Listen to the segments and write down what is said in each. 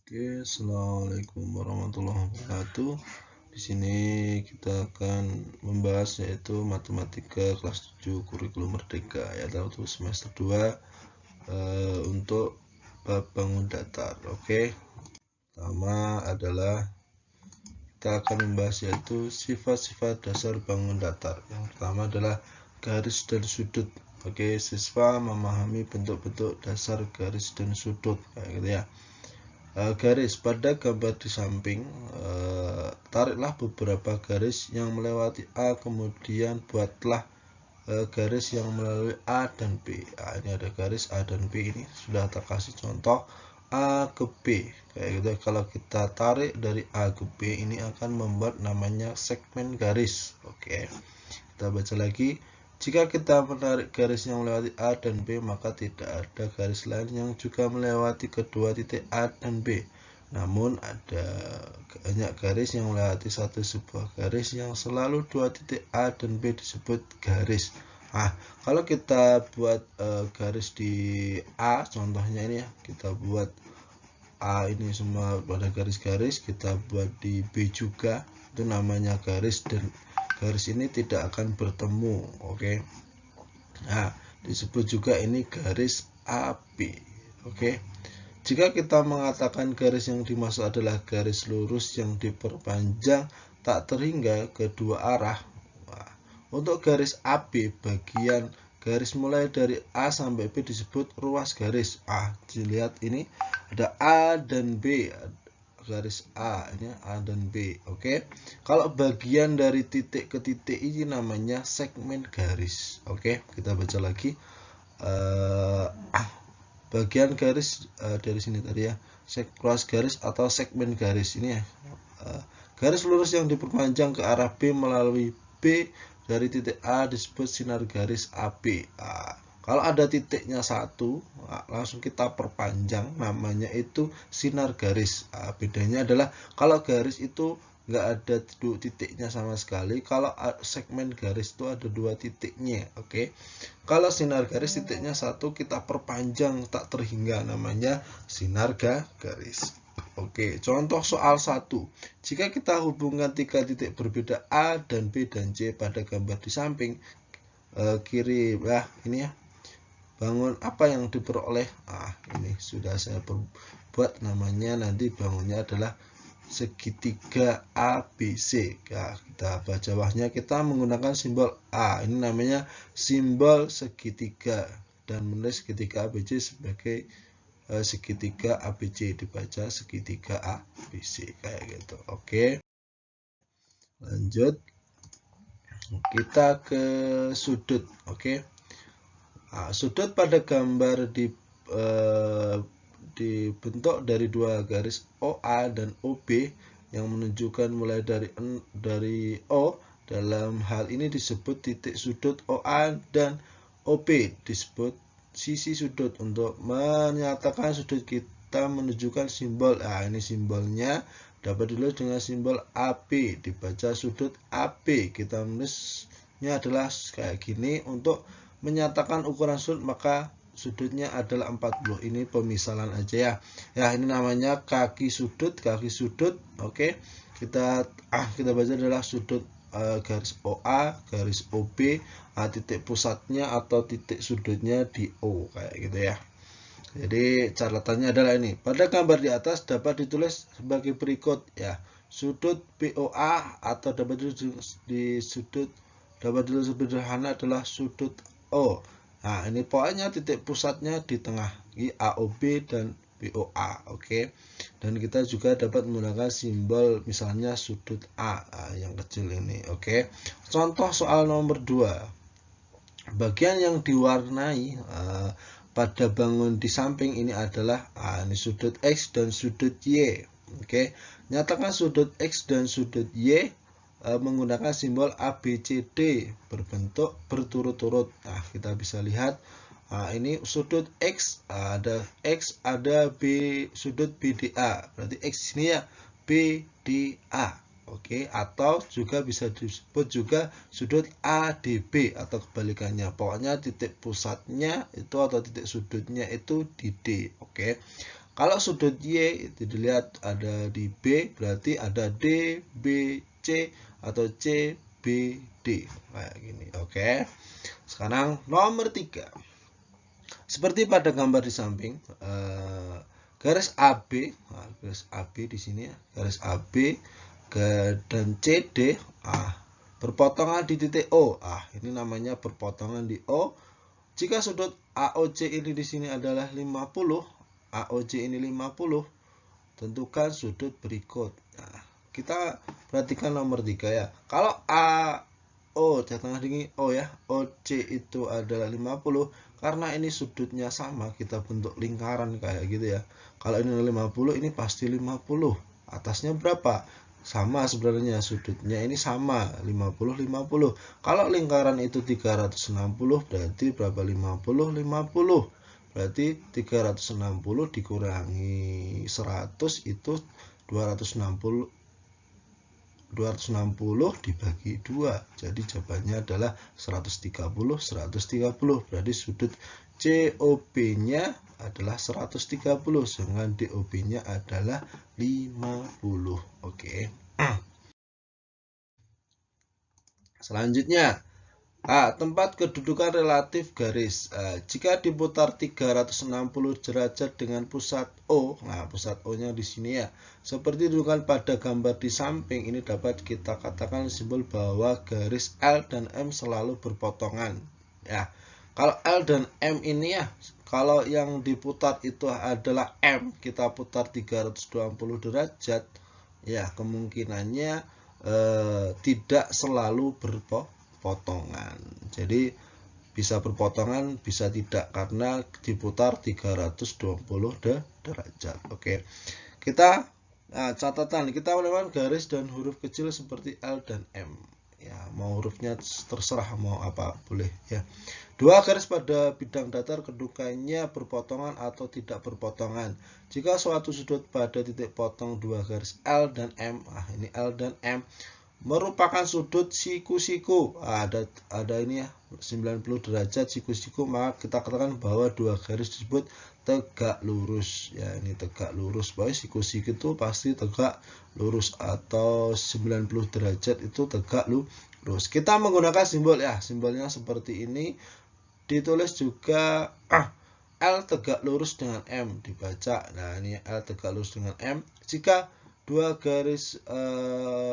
Oke, assalamualaikum warahmatullahi wabarakatuh. Di sini kita akan membahas yaitu matematika kelas 7 kurikulum merdeka ya untuk semester 2 untuk bab bangun datar. Oke. Pertama adalah kita akan membahas yaitu sifat-sifat dasar bangun datar. Yang pertama adalah garis dan sudut. Oke, siswa memahami bentuk-bentuk dasar garis dan sudut kayak gitu ya. Garis pada gambar di samping, tariklah beberapa garis yang melewati A, kemudian buatlah garis yang melalui A dan B. Ini ada garis A dan B, ini sudah terkasih contoh A ke B kayak gitu. Kalau kita tarik dari A ke B, ini akan membuat namanya segmen garis. Oke, kita baca lagi. Jika kita menarik garis yang melewati A dan B, maka tidak ada garis lain yang juga melewati kedua titik A dan B. Namun ada banyak garis yang melewati satu sebuah garis yang selalu dua titik A dan B disebut garis. Kalau kita buat garis di A, contohnya ini ya, kita buat A ini semua pada garis-garis, kita buat di B juga, itu namanya garis, dan garis ini tidak akan bertemu. Oke. Disebut juga ini garis AB. Oke. Jika kita mengatakan garis yang dimaksud adalah garis lurus yang diperpanjang tak terhingga kedua arah. Untuk garis AB, bagian garis mulai dari A sampai B disebut ruas garis. Dilihat ini ada A dan B, garis A, ini A dan B. Oke. Kalau bagian dari titik ke titik ini namanya segmen garis. Oke, kita baca lagi. Bagian garis dari sini tadi ya, ruas garis atau segmen garis ini ya. Garis lurus yang diperpanjang ke arah B melalui B dari titik A disebut sinar garis AB. Kalau ada titiknya satu, langsung kita perpanjang, namanya itu sinar garis. Bedanya adalah kalau garis itu nggak ada titiknya sama sekali, kalau segmen garis itu ada dua titiknya. Oke. Kalau sinar garis titiknya satu, kita perpanjang tak terhingga, namanya sinar garis. Oke, contoh soal 1. Jika kita hubungkan tiga titik berbeda A dan B dan C pada gambar di samping kiri, ini ya, bangun apa yang diperoleh. Ini sudah saya buat, namanya nanti bangunnya adalah segitiga ABC. Kita baca bawahnya, kita menggunakan simbol A, ini namanya simbol segitiga, dan menulis segitiga ABC sebagai segitiga ABC, dibaca segitiga ABC kayak gitu. Oke, lanjut kita ke sudut. Oke. Sudut pada gambar dibentuk dari dua garis OA dan OB yang menunjukkan mulai dari O. Dalam hal ini disebut titik sudut OA dan OB disebut sisi sudut. Untuk menyatakan sudut kita menunjukkan simbol. Ini simbolnya dapat ditulis dengan simbol AB, dibaca sudut AB. Kita menulisnya adalah kayak gini. Untuk menyatakan ukuran sudut, maka sudutnya adalah 40. Ini pemisalan aja ya. Ini namanya kaki sudut. Oke. Kita baca adalah sudut garis OA, garis OB, titik pusatnya atau titik sudutnya di O kayak gitu ya. Jadi catatannya adalah ini. Pada gambar di atas dapat ditulis sebagai berikut ya. Sudut BOA atau dapat ditulis sederhana adalah sudut O. Ini pokoknya titik pusatnya di tengah, AOB dan BOA. Oke. Dan kita juga dapat menggunakan simbol misalnya sudut A, yang kecil ini. Oke. Contoh soal nomor 2. Bagian yang diwarnai pada bangun di samping ini adalah ini sudut X dan sudut Y. Oke. Nyatakan sudut X dan sudut Y menggunakan simbol ABCD berbentuk berturut-turut. Kita bisa lihat ini sudut X, ada B, sudut BDA, berarti X ini ya BDA. Oke, atau juga bisa disebut juga sudut ADB atau kebalikannya. Pokoknya titik pusatnya itu atau titik sudutnya itu di D. Oke. Kalau sudut Y itu dilihat ada di B, berarti ada D, B, C atau C, B, D kayak gini. Oke. Sekarang nomor 3. Seperti pada gambar di samping, garis AB, garis AB di sini ya, garis AB dan CD berpotongan di titik O. Ini namanya berpotongan di O. Jika sudut AOC ini di sini adalah 50, AOC ini 50, tentukan sudut berikut. Kita perhatikan nomor 3 ya. Kalau AO tengah dingin O ya, OC itu adalah 50, karena ini sudutnya sama, kita bentuk lingkaran kayak gitu ya. Kalau ini 50, ini pasti 50. Atasnya berapa? Sama sebenarnya, sudutnya ini sama, 50 50. Kalau lingkaran itu 360, berarti berapa? 50 50. Berarti 360 dikurangi 100 itu 260 dibagi 2. Jadi jawabannya adalah 130 130. Berarti sudut COB-nya adalah 130, dengan DOB-nya adalah 50. Oke. Selanjutnya, tempat kedudukan relatif garis. Jika diputar 360 derajat dengan pusat O, pusat O-nya di sini ya. Seperti ditunjukkan pada gambar di samping, ini dapat kita katakan simbol bahwa garis L dan M selalu berpotongan. Ya. Kalau L dan M ini ya, kalau yang diputar itu adalah M, kita putar 320 derajat, ya kemungkinannya tidak selalu berpotongan. Jadi bisa berpotongan, bisa tidak, karena diputar 320 derajat. Oke. Kita catatan, kita melakukan garis dan huruf kecil seperti L dan M. Ya, mau hurufnya terserah mau apa boleh ya. Dua garis pada bidang datar kedudukannya berpotongan atau tidak berpotongan. Jika suatu sudut pada titik potong dua garis L dan M, ini L dan M merupakan sudut siku-siku. Ada ini ya, 90 derajat siku-siku, maka kita katakan bahwa dua garis tersebut tegak lurus. Ya, ini tegak lurus. Bahwa siku-siku itu pasti tegak lurus, atau 90 derajat itu tegak lurus. Kita menggunakan simbol ya, simbolnya seperti ini. Ditulis juga L tegak lurus dengan M, dibaca. Nah, ini L tegak lurus dengan M. Jika dua garis,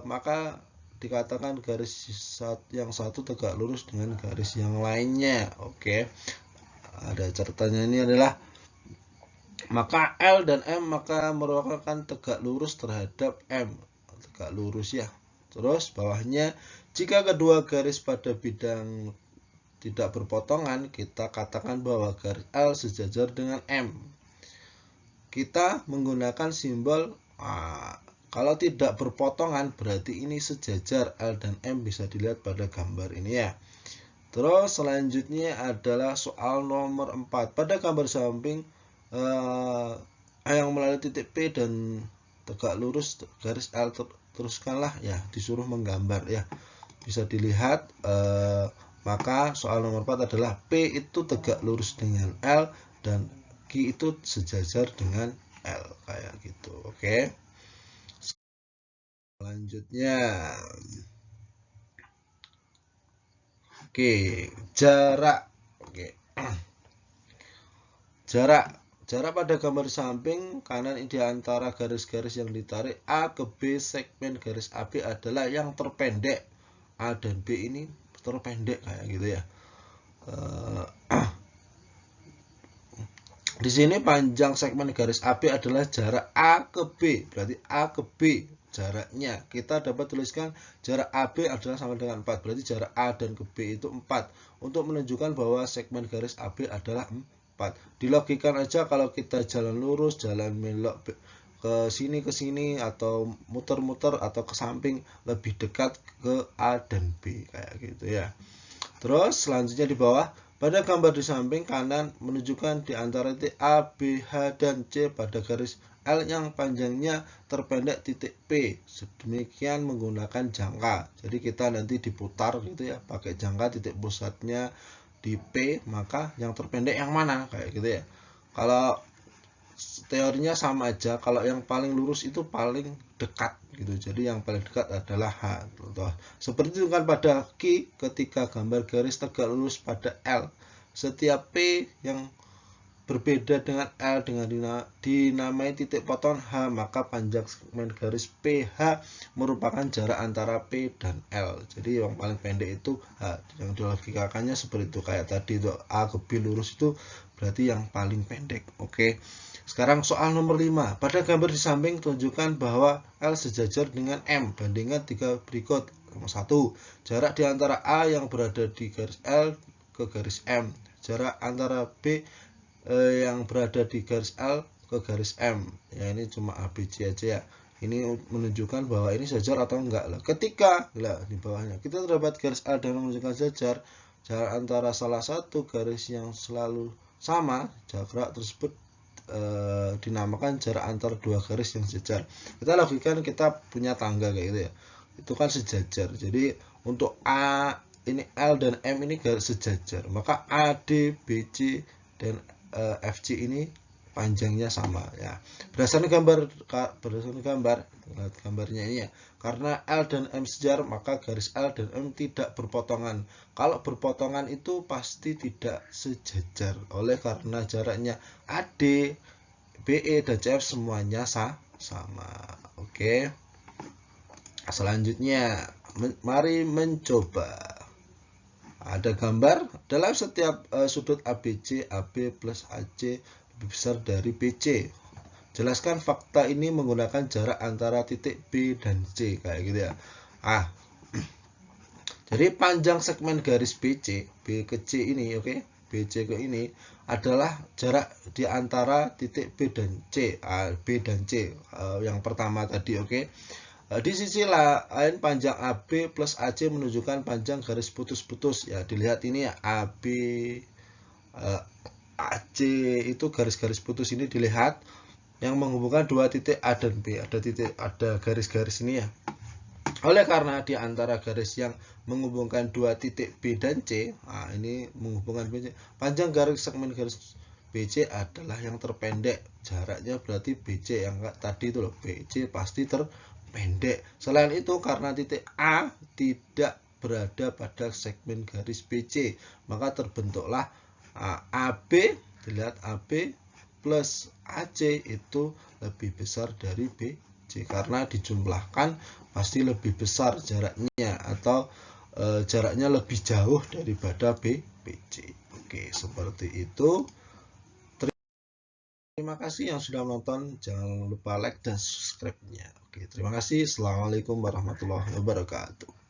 maka dikatakan garis yang satu tegak lurus dengan garis yang lainnya. Oke. Ada catatannya, ini adalah maka L dan M maka merupakan tegak lurus terhadap M. Tegak lurus ya. Terus bawahnya, jika kedua garis pada bidang tidak berpotongan, kita katakan bahwa garis L sejajar dengan M. Kita menggunakan simbol kalau tidak berpotongan, berarti ini sejajar. L dan M bisa dilihat pada gambar ini ya. Terus selanjutnya adalah soal nomor 4. Pada gambar samping yang melalui titik P dan tegak lurus garis L, teruskanlah ya, disuruh menggambar ya. Bisa dilihat, maka soal nomor 4 adalah P itu tegak lurus dengan L dan Q itu sejajar dengan L, kayak gitu. Oke. Selanjutnya, oke, jarak. Oke. Jarak pada gambar samping kanan di antara garis-garis yang ditarik A ke B segmen garis AB adalah yang terpendek. A dan B ini terpendek kayak gitu ya. Di sini panjang segmen garis AB adalah jarak A ke B. Berarti A ke B jaraknya. Kita dapat tuliskan jarak AB adalah sama dengan 4. Berarti jarak A dan ke B itu 4. Untuk menunjukkan bahwa segmen garis AB adalah 4. Dilogikan aja, kalau kita jalan lurus, jalan belok ke sini, atau muter-muter atau ke samping, lebih dekat ke A dan B kayak gitu ya. Terus selanjutnya di bawah, pada gambar di samping kanan menunjukkan di antara titik A, B, H, dan C pada garis L yang panjangnya terpendek titik P. Sedemikian menggunakan jangka. Jadi kita nanti diputar gitu ya, pakai jangka, titik pusatnya di P, maka yang terpendek yang mana kayak gitu ya. Kalau teorinya sama aja. Kalau yang paling lurus itu paling dekat gitu. Jadi yang paling dekat adalah H. Seperti itu kan pada Q, ketika gambar garis tegak lurus pada L, setiap P yang berbeda dengan L dengan dinamai titik potong H, maka panjang segmen garis PH merupakan jarak antara P dan L. Jadi yang paling pendek itu H. Yang dilogikakannya seperti itu, kayak tadi itu A ke B lurus itu berarti yang paling pendek. Oke. Sekarang soal nomor 5. Pada gambar di samping tunjukkan bahwa L sejajar dengan M. Bandingkan 3 berikut. Nomor 1. Jarak di antara A yang berada di garis L ke garis M. Jarak antara B yang berada di garis L ke garis M. Ya, ini cuma ABC aja ya. Ini menunjukkan bahwa ini sejajar atau enggak lah. Ketika di bawahnya kita terdapat garis L dan menunjukkan sejajar, jarak antara salah satu garis yang selalu sama, jarak tersebut dinamakan jarak antar dua garis yang sejajar. Kita lakukan, kita punya tangga kayak gitu ya. Itu kan sejajar. Jadi untuk A ini L dan M ini garis sejajar. Maka AD, BC dan FC ini panjangnya sama ya. Berdasarkan gambarnya ini ya. Karena L dan M sejajar, maka garis L dan M tidak berpotongan. Kalau berpotongan itu pasti tidak sejajar. Oleh karena jaraknya AD, BE dan CF semuanya sama. Oke. Selanjutnya, mari mencoba. Ada gambar dalam setiap sudut ABC, AB plus AC lebih besar dari BC. Jelaskan fakta ini menggunakan jarak antara titik B dan C, kayak gitu ya. Jadi panjang segmen garis BC, B ke C ini, oke, BC ke ini adalah jarak di antara titik B dan C, B dan C yang pertama tadi, oke. Di sisi lain panjang AB plus AC menunjukkan panjang garis putus-putus ya. Dilihat ini ya, AB AC itu garis-garis putus ini dilihat yang menghubungkan dua titik A dan B. Ada garis-garis ini ya. Oleh karena di antara garis yang menghubungkan dua titik B dan C, ini menghubungkan BC, panjang garis segmen garis BC adalah yang terpendek. Jaraknya berarti BC yang tadi itu loh, BC pasti terpendek. Selain itu, karena titik A tidak berada pada segmen garis BC, maka terbentuklah AB. Dilihat AB plus AC itu lebih besar dari BC, karena dijumlahkan pasti lebih besar jaraknya, atau jaraknya lebih jauh daripada BC. Oke, seperti itu. Terima kasih yang sudah menonton. Jangan lupa like dan subscribe-nya. Oke, terima kasih. Assalamualaikum warahmatullahi wabarakatuh.